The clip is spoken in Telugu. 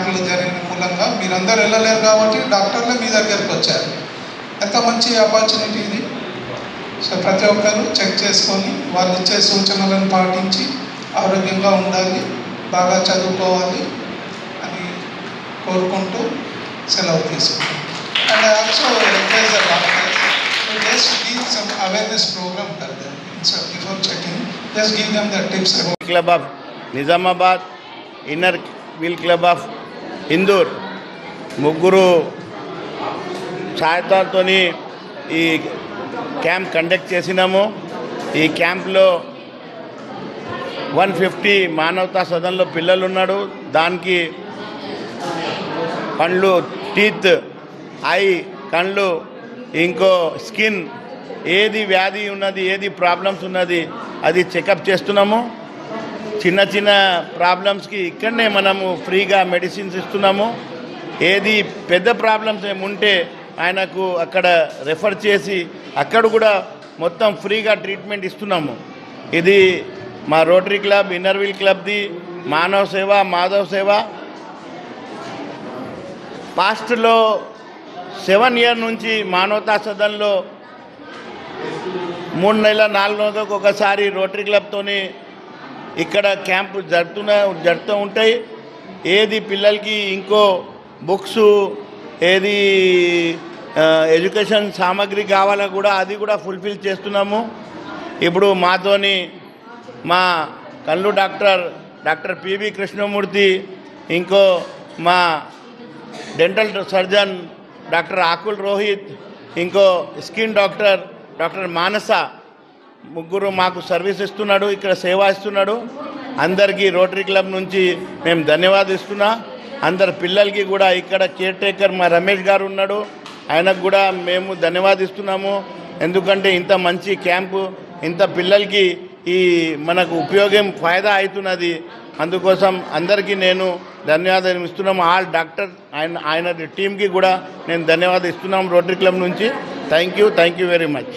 క్యాంపులు జరిగిన మూలంగా మీరందరూ వెళ్ళలేరు కాబట్టి డాక్టర్లే మీ దగ్గరికి వచ్చారు. ఎంత మంచి ఆపర్చునిటీ ఇది. సో ప్రతి ఒక్కరు చెక్ చేసుకొని వాళ్ళు ఇచ్చే సూచనలను పాటించి ఆరోగ్యంగా ఉండాలి, బాగా చదువుకోవాలి అని కోరుకుంటూ సెలవు తీసుకుంటాం. And also encourage the doctors to just give some awareness program for them. So before checking, just give them the tips about Club of Nizamabad, Inner Wheel Club of Indoor. ముగ్గురు సహాయతతోని ఈ క్యాంప్ కండక్ట్ చేసినాము. ఈ క్యాంప్లో 150 మానవతా సదన్లో పిల్లలు ఉన్నాడు. దానికి కళ్ళు, టీత్, ఐ, కళ్ళు, ఇంకో స్కిన్, ఏది వ్యాధి ఉన్నది, ఏది ప్రాబ్లమ్స్ ఉన్నది అది చెకప్ చేస్తున్నాము. చిన్న చిన్న ప్రాబ్లమ్స్కి ఇక్కడనే మనము ఫ్రీగా మెడిసిన్స్ ఇస్తున్నాము. ఏది పెద్ద ప్రాబ్లమ్స్ ఏముంటే ఆయనకు అక్కడ రెఫర్ చేసి అక్కడ కూడా మొత్తం ఫ్రీగా ట్రీట్మెంట్ ఇస్తున్నాము. ఇది మా రోటరీ క్లబ్, ఇన్నర్ వీల్ క్లబ్ది మానవ సేవ, మాధవ్ సేవ. పాస్ట్లో 7 years నుంచి మానవతా సదన్లో 3 నెలల 4 నెలలకు ఒకసారి రోటరీ క్లబ్తోని ఇక్కడ క్యాంపు జరుగుతూ ఉంటాయి. ఏది పిల్లలకి ఇంకో బుక్స్, ఏది ఎడ్యుకేషన్ సామాగ్రి కావాలో కూడా అది కూడా ఫుల్ఫిల్ చేస్తున్నాము. ఇప్పుడు మాతోని మా కళ్ళు డాక్టర్ పివి కృష్ణమూర్తి, ఇంకో మా డెంటల్ సర్జన్ డాక్టర్ ఆకుల్ రోహిత్, ఇంకో స్కిన్ డాక్టర్ మానస, ముగ్గురు మాకు సర్వీస్ ఇస్తున్నాడు, ఇక్కడ సేవ ఇస్తున్నాడు. అందరికీ రోటరీ క్లబ్ నుంచి మేము ధన్యవాదాలు ఇస్తున్నా. అందరు పిల్లలకి కూడా ఇక్కడ కేర్ టేకర్ మా రమేష్ గారు ఉన్నాడు, ఆయనకు కూడా మేము ధన్యవాదాలు ఇస్తున్నాము. ఎందుకంటే ఇంత మంచి క్యాంపు ఇంత పిల్లలకి ఈ మనకు ఉపయోగం ఫాయిదా అవుతున్నది. అందుకోసం అందరికీ నేను ధన్యవాదాలు ఇస్తున్నాము. ఆల్ డాక్టర్ ఆయన టీంకి కూడా నేను ధన్యవాదాలు ఇస్తున్నాము రోటరీ క్లబ్ నుంచి. Thank you very much.